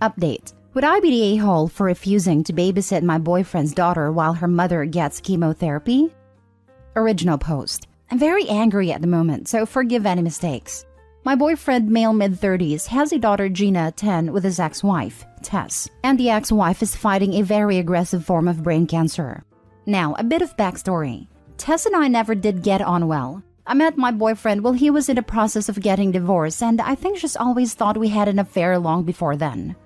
Update. Would I be the a-hole for refusing to babysit my boyfriend's daughter while her mother gets chemotherapy? Original post. I'm very angry at the moment, so forgive any mistakes. My boyfriend, male mid-30s, has a daughter Gina, 10, with his ex-wife, Tess, and the ex-wife is fighting a very aggressive form of brain cancer. Now, a bit of backstory. Tess and I never did get on well. I met my boyfriend while he was in the process of getting divorced, and I think she's always thought we had an affair long before then.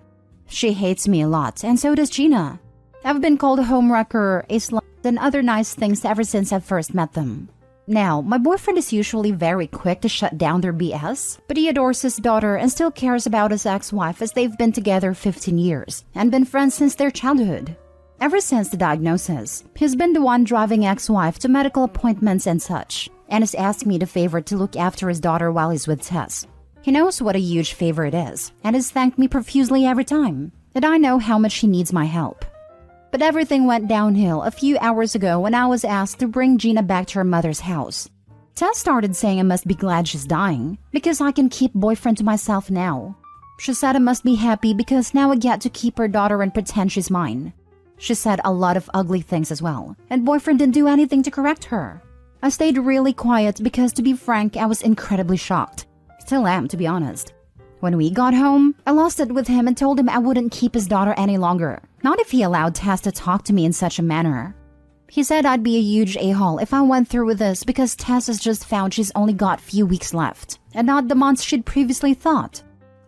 She hates me a lot, and so does Gina. I've been called a homewrecker, a slut, and other nice things ever since I first met them. Now, my boyfriend is usually very quick to shut down their BS, but he adores his daughter and still cares about his ex-wife as they've been together 15 years and been friends since their childhood. Ever since the diagnosis, he's been the one driving ex-wife to medical appointments and such, and has asked me the favor to look after his daughter while he's with Tess. He knows what a huge favor it is, and has thanked me profusely every time, and I know how much he needs my help. But everything went downhill a few hours ago when I was asked to bring Gina back to her mother's house. Tess started saying I must be glad she's dying, because I can keep boyfriend to myself now. She said I must be happy because now I get to keep her daughter and pretend she's mine. She said a lot of ugly things as well, and boyfriend didn't do anything to correct her. I stayed really quiet because, to be frank, I was incredibly shocked. Still am, to be honest. When we got home, I lost it with him and told him I wouldn't keep his daughter any longer. Not if he allowed Tess to talk to me in such a manner. He said I'd be a huge a-hole if I went through with this because Tess has just found she's only got few weeks left, and not the months she'd previously thought.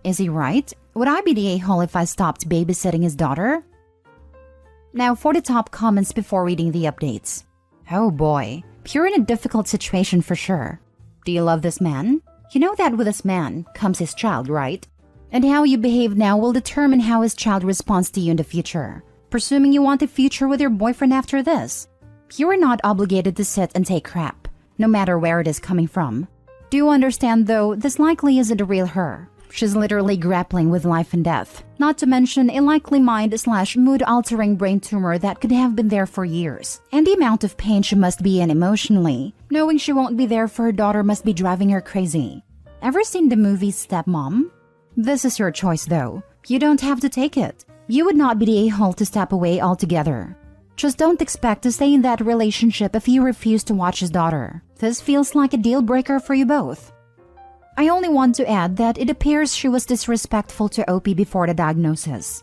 Is he right? Would I be the a-hole if I stopped babysitting his daughter? Now for the top comments before reading the updates. Oh boy, you're in a difficult situation for sure. Do you love this man? You know that with this man comes his child, right? And how you behave now will determine how his child responds to you in the future. Presuming you want a future with your boyfriend after this. You are not obligated to sit and take crap, no matter where it is coming from. Do you understand though, this likely isn't a real her. She's literally grappling with life and death, not to mention a likely mind/mood-altering brain tumor that could have been there for years. And the amount of pain she must be in emotionally, knowing she won't be there for her daughter must be driving her crazy. Ever seen the movie Stepmom? This is your choice though. You don't have to take it. You would not be the a-hole to step away altogether. Just don't expect to stay in that relationship if you refuse to watch his daughter. This feels like a deal breaker for you both. I only want to add that it appears she was disrespectful to Opie before the diagnosis.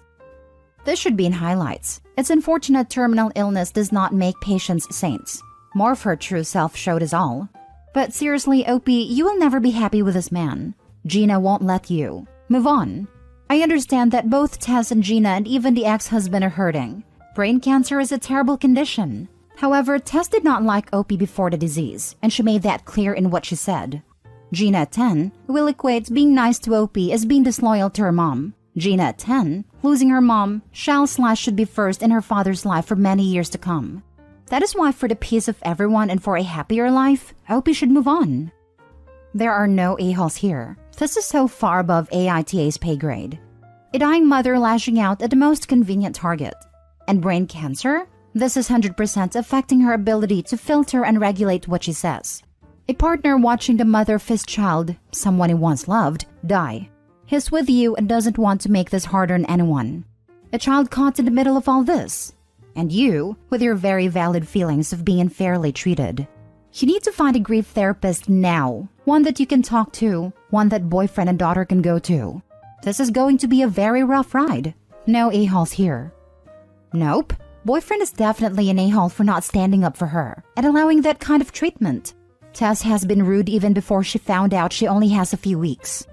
This should be in highlights. It's unfortunate terminal illness does not make patients saints. More of her true self showed us all. But seriously, Opie, you will never be happy with this man. Gina won't let you. Move on. I understand that both Tess and Gina and even the ex-husband are hurting. Brain cancer is a terrible condition. However, Tess did not like Opie before the disease, and she made that clear in what she said. Gina at 10 will equate being nice to Opie as being disloyal to her mom. Gina at 10, losing her mom, should be first in her father's life for many years to come. That is why for the peace of everyone and for a happier life, Opie should move on. There are no a-holes here. This is so far above AITA's pay grade. A dying mother lashing out at the most convenient target. And brain cancer? This is 100% affecting her ability to filter and regulate what she says. A partner watching the mother of his child, someone he once loved, die. He's with you and doesn't want to make this harder on anyone. A child caught in the middle of all this. And you, with your very valid feelings of being unfairly treated. You need to find a grief therapist now. One that you can talk to, one that boyfriend and daughter can go to. This is going to be a very rough ride. No a-holes here. Nope. Boyfriend is definitely an a-hole for not standing up for her and allowing that kind of treatment. Tess has been rude even before she found out she only has a few weeks.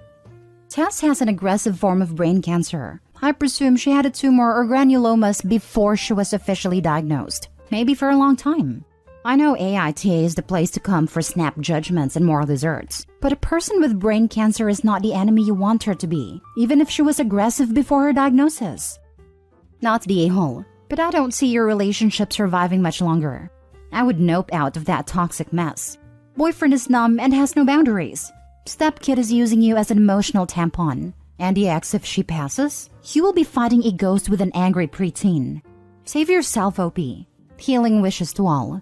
Tess has an aggressive form of brain cancer. I presume she had a tumor or granulomas before she was officially diagnosed. Maybe for a long time. I know AITA is the place to come for snap judgments and moral desserts, but a person with brain cancer is not the enemy you want her to be, even if she was aggressive before her diagnosis. Not the a-hole, but I don't see your relationship surviving much longer. I would nope out of that toxic mess. Boyfriend is numb and has no boundaries. Stepkid is using you as an emotional tampon. And the ex, if she passes, you will be fighting a ghost with an angry preteen. Save yourself, Opie. Healing wishes to all.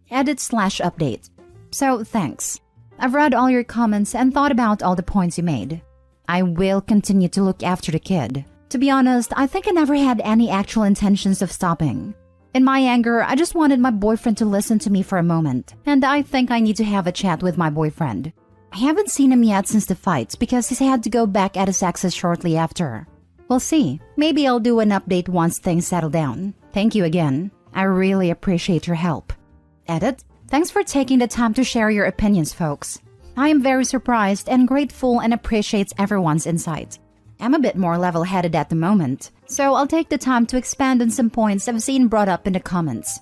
Edit/update. So, thanks. I've read all your comments and thought about all the points you made. I will continue to look after the kid. To be honest, I think I never had any actual intentions of stopping. In my anger, I just wanted my boyfriend to listen to me for a moment, and I think I need to have a chat with my boyfriend. I haven't seen him yet since the fight because he's had to go back at his exes shortly after. We'll see. Maybe I'll do an update once things settle down. Thank you again. I really appreciate your help. Edit. Thanks for taking the time to share your opinions, folks. I am very surprised and grateful and appreciates everyone's insight. I'm a bit more level-headed at the moment, so I'll take the time to expand on some points I've seen brought up in the comments.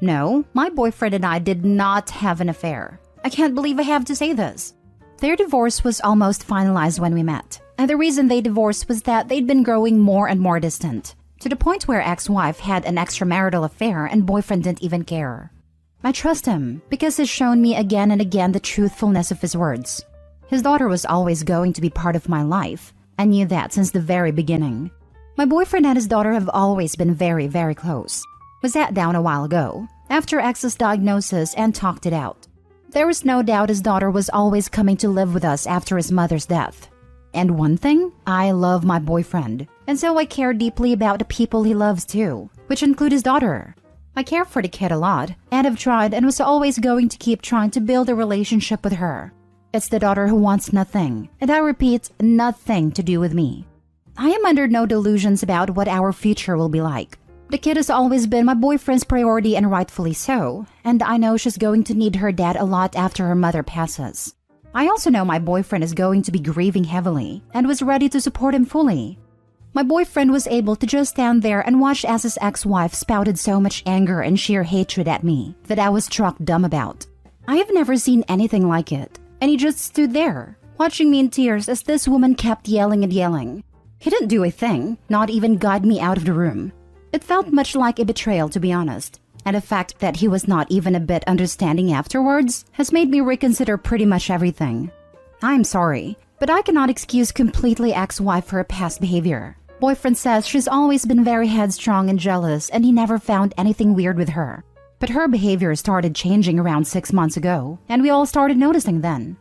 No, my boyfriend and I did not have an affair. I can't believe I have to say this. Their divorce was almost finalized when we met, and the reason they divorced was that they'd been growing more and more distant, to the point where ex-wife had an extramarital affair and boyfriend didn't even care. I trust him because he's shown me again and again the truthfulness of his words. His daughter was always going to be part of my life. I knew that since the very beginning. My boyfriend and his daughter have always been very, very close. We sat down a while ago, after X's diagnosis, and talked it out. There was no doubt his daughter was always coming to live with us after his mother's death. And one thing, I love my boyfriend, and so I care deeply about the people he loves too, which include his daughter. I care for the kid a lot, and have tried and was always going to keep trying to build a relationship with her. It's the daughter who wants nothing, and I repeat, nothing to do with me. I am under no delusions about what our future will be like. The kid has always been my boyfriend's priority, and rightfully so, and I know she's going to need her dad a lot after her mother passes. I also know my boyfriend is going to be grieving heavily, and was ready to support him fully. My boyfriend was able to just stand there and watch as his ex-wife spouted so much anger and sheer hatred at me that I was struck dumb about. I have never seen anything like it. And he just stood there, watching me in tears as this woman kept yelling and yelling. He didn't do a thing, not even guide me out of the room. It felt much like a betrayal, to be honest, and the fact that he was not even a bit understanding afterwards has made me reconsider pretty much everything. I'm sorry, but I cannot excuse completely ex-wife for her past behavior. Boyfriend says she's always been very headstrong and jealous, and he never found anything weird with her. But her behavior started changing around 6 months ago, and we all started noticing then.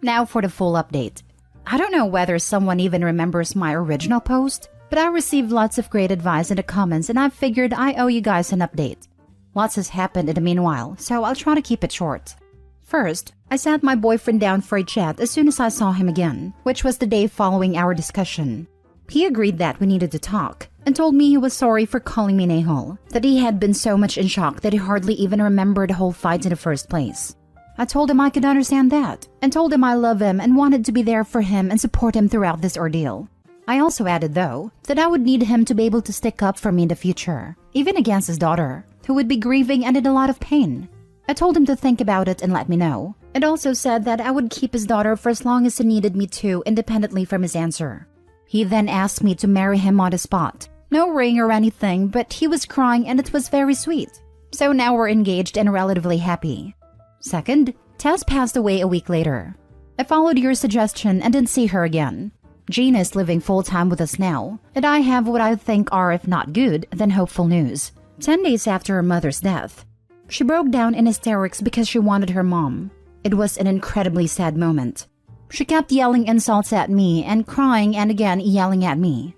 Now for the full update. I don't know whether someone even remembers my original post, but I received lots of great advice in the comments, and I figured I owe you guys an update. Lots has happened in the meanwhile, so I'll try to keep it short. First, I sat my boyfriend down for a chat as soon as I saw him again, which was the day following our discussion. He agreed that we needed to talk, and told me he was sorry for calling me an a-hole, that he had been so much in shock that he hardly even remembered the whole fight in the first place. I told him I could understand that, and told him I love him and wanted to be there for him and support him throughout this ordeal. I also added, though, that I would need him to be able to stick up for me in the future, even against his daughter, who would be grieving and in a lot of pain. I told him to think about it and let me know, and also said that I would keep his daughter for as long as he needed me to, independently from his answer. He then asked me to marry him on the spot. No ring or anything, but he was crying and it was very sweet. So now we're engaged and relatively happy. Second, Tess passed away a week later. I followed your suggestion and didn't see her again. Gina is living full-time with us now, and I have what I think are, if not good, then hopeful news. 10 days after her mother's death, she broke down in hysterics because she wanted her mom. It was an incredibly sad moment. She kept yelling insults at me and crying and again yelling at me.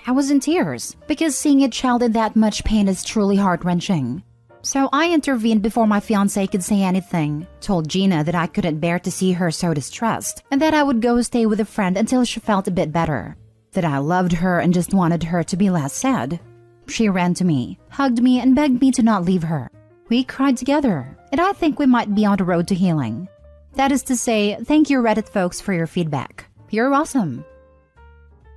I was in tears because seeing a child in that much pain is truly heart-wrenching. So I intervened before my fiancé could say anything, told Gina that I couldn't bear to see her so distressed and that I would go stay with a friend until she felt a bit better, that I loved her and just wanted her to be less sad. She ran to me, hugged me, and begged me to not leave her. We cried together, and I think we might be on the road to healing. That is to say, thank you Reddit folks for your feedback. You're awesome.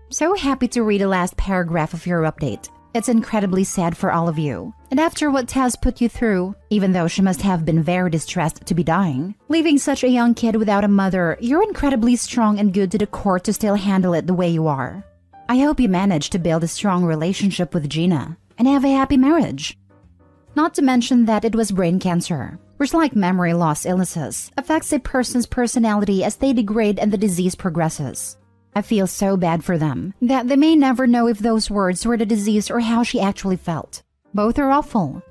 So happy to read the last paragraph of your update. It's incredibly sad for all of you. And after what Taz put you through, even though she must have been very distressed to be dying, leaving such a young kid without a mother, you're incredibly strong and good to the core to still handle it the way you are. I hope you manage to build a strong relationship with Gina and have a happy marriage. Not to mention that it was brain cancer, which, like memory loss illnesses, affects a person's personality as they degrade and the disease progresses. I feel so bad for them that they may never know if those words were the disease or how she actually felt. Both are awful.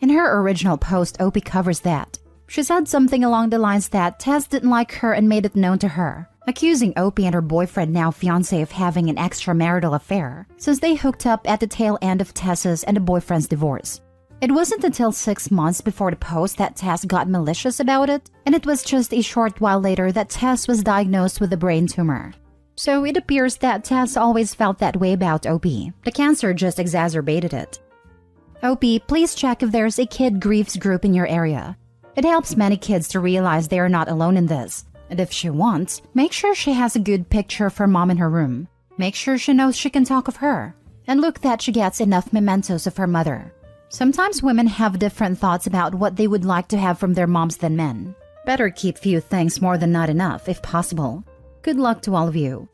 In her original post, Opie covers that. She said something along the lines that Tess didn't like her and made it known to her. accusing Opie and her boyfriend, now fiancé, of having an extramarital affair since they hooked up at the tail end of Tess's and the boyfriend's divorce. It wasn't until 6 months before the post that Tess got malicious about it, and it was just a short while later that Tess was diagnosed with a brain tumor. So it appears that Tess always felt that way about Opie. The cancer just exacerbated it. Opie, please check if there's a kid griefs group in your area. It helps many kids to realize they are not alone in this. And if she wants, make sure she has a good picture of her mom in her room. Make sure she knows she can talk of her. And look that she gets enough mementos of her mother. Sometimes women have different thoughts about what they would like to have from their moms than men. Better keep few things more than not enough, if possible. Good luck to all of you.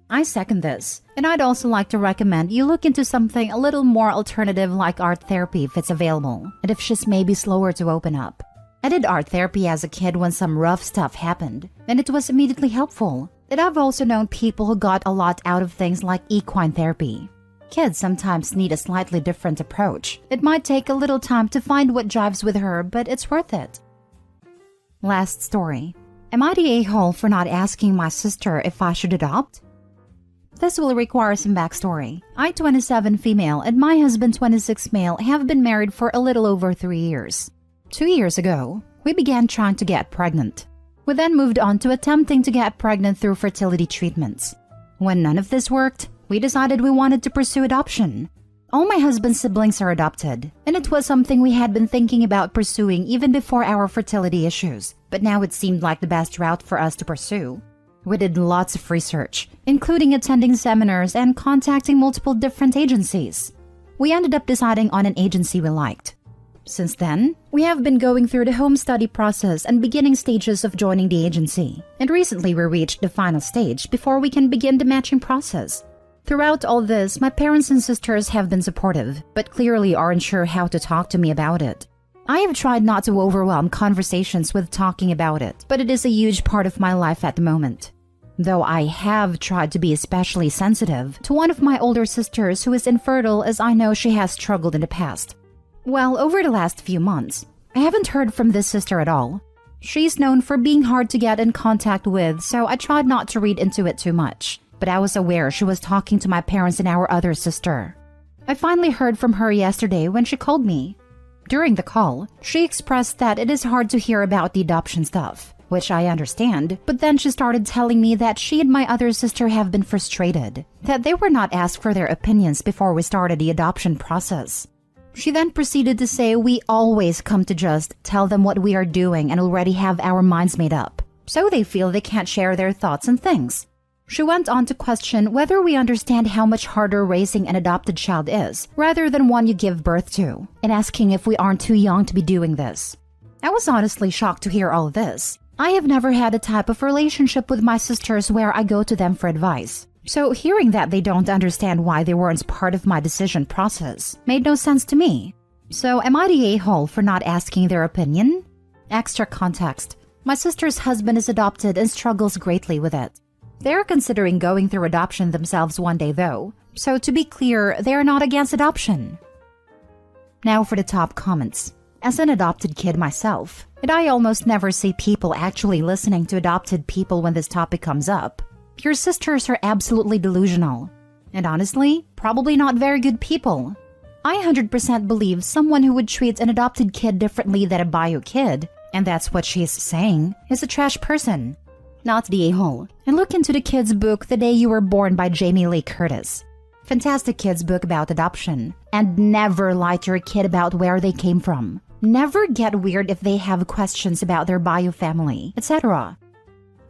I second this, and I'd also like to recommend you look into something a little more alternative like art therapy if it's available, and if she's maybe slower to open up. I did art therapy as a kid when some rough stuff happened, and it was immediately helpful. And I've also known people who got a lot out of things like equine therapy. Kids sometimes need a slightly different approach. It might take a little time to find what jives with her, but it's worth it. Last story. Am I the a-hole for not asking my sister if I should adopt? This will require some backstory. I, 27 female, and my husband, 26 male, have been married for a little over 3 years. 2 years ago, we began trying to get pregnant. We then moved on to attempting to get pregnant through fertility treatments. When none of this worked, we decided we wanted to pursue adoption. All my husband's siblings are adopted, and it was something we had been thinking about pursuing even before our fertility issues, but now it seemed like the best route for us to pursue. We did lots of research, including attending seminars and contacting multiple different agencies. We ended up deciding on an agency we liked. Since then, we have been going through the home study process and beginning stages of joining the agency, and recently we reached the final stage before we can begin the matching process. Throughout all this, my parents and sisters have been supportive, but clearly aren't sure how to talk to me about it. I have tried not to overwhelm conversations with talking about it, but it is a huge part of my life at the moment. Though I have tried to be especially sensitive to one of my older sisters who is infertile, as I know she has struggled in the past. Well, over the last few months, I haven't heard from this sister at all. She's known for being hard to get in contact with, so I tried not to read into it too much. But I was aware she was talking to my parents and our other sister. I finally heard from her yesterday when she called me. During the call, she expressed that it is hard to hear about the adoption stuff, which I understand, but then she started telling me that she and my other sister have been frustrated, that they were not asked for their opinions before we started the adoption process. She then proceeded to say we always come to just tell them what we are doing and already have our minds made up, so they feel they can't share their thoughts and things. She went on to question whether we understand how much harder raising an adopted child is, rather than one you give birth to, and asking if we aren't too young to be doing this. I was honestly shocked to hear all of this. I have never had a type of relationship with my sisters where I go to them for advice. So hearing that they don't understand why they weren't part of my decision process made no sense to me. So am I the a-hole for not asking their opinion? Extra context. My sister's husband is adopted and struggles greatly with it. They're considering going through adoption themselves one day though, so to be clear, they're not against adoption. Now for the top comments. As an adopted kid myself, and I almost never see people actually listening to adopted people when this topic comes up, your sisters are absolutely delusional. And honestly, probably not very good people. I 100% believe someone who would treat an adopted kid differently than a bio kid, and that's what she's saying, is a trash person. Not the a-hole. And look into the kid's book The Day You Were Born by Jamie Lee Curtis. Fantastic kid's book about adoption. And never lie to your kid about where they came from. Never get weird if they have questions about their bio family, etc.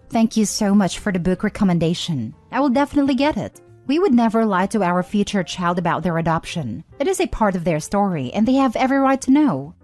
Thank you so much for the book recommendation. I will definitely get it. We would never lie to our future child about their adoption. It is a part of their story and they have every right to know.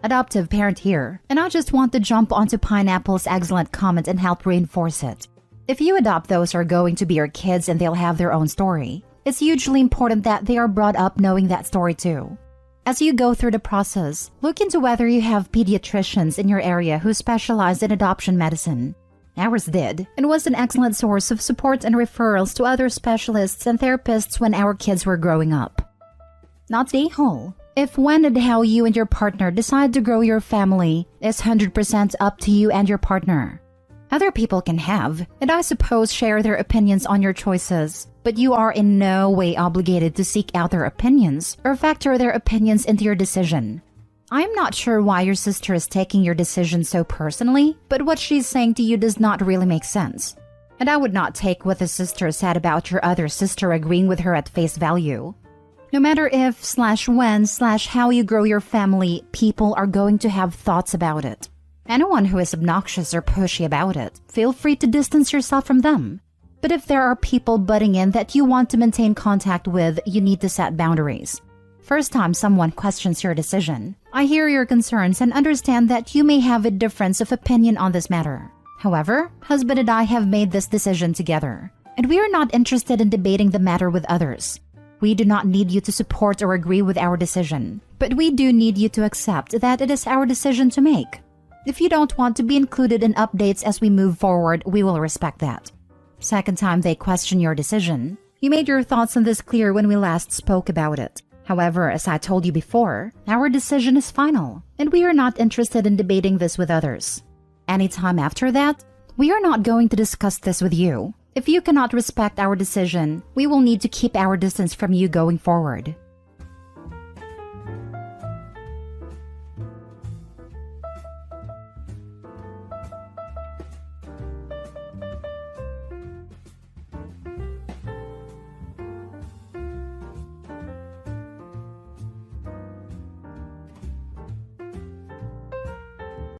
Adoptive parent here, and I just want to jump onto Pineapple's excellent comment and help reinforce it. If you adopt those who are going to be your kids and they'll have their own story, it's hugely important that they are brought up knowing that story too. As you go through the process, look into whether you have pediatricians in your area who specialize in adoption medicine. Ours did, and was an excellent source of support and referrals to other specialists and therapists when our kids were growing up. Not the a-hole. If, when, and how you and your partner decide to grow your family is 100% up to you and your partner. Other people can have, and I suppose share their opinions on your choices, but you are in no way obligated to seek out their opinions or factor their opinions into your decision. I'm not sure why your sister is taking your decision so personally, but what she's saying to you does not really make sense. And I would not take what the sister said about your other sister agreeing with her at face value. No matter if/when/how you grow your family, people are going to have thoughts about it. Anyone who is obnoxious or pushy about it, feel free to distance yourself from them. But if there are people butting in that you want to maintain contact with, you need to set boundaries. First time someone questions your decision, I hear your concerns and understand that you may have a difference of opinion on this matter. However, husband and I have made this decision together, and we are not interested in debating the matter with others. We do not need you to support or agree with our decision, but we do need you to accept that it is our decision to make. If you don't want to be included in updates as we move forward, we will respect that. Second time they question your decision, you made your thoughts on this clear when we last spoke about it. However, as I told you before, our decision is final, and we are not interested in debating this with others. Anytime after that, we are not going to discuss this with you. If you cannot respect our decision, we will need to keep our distance from you going forward.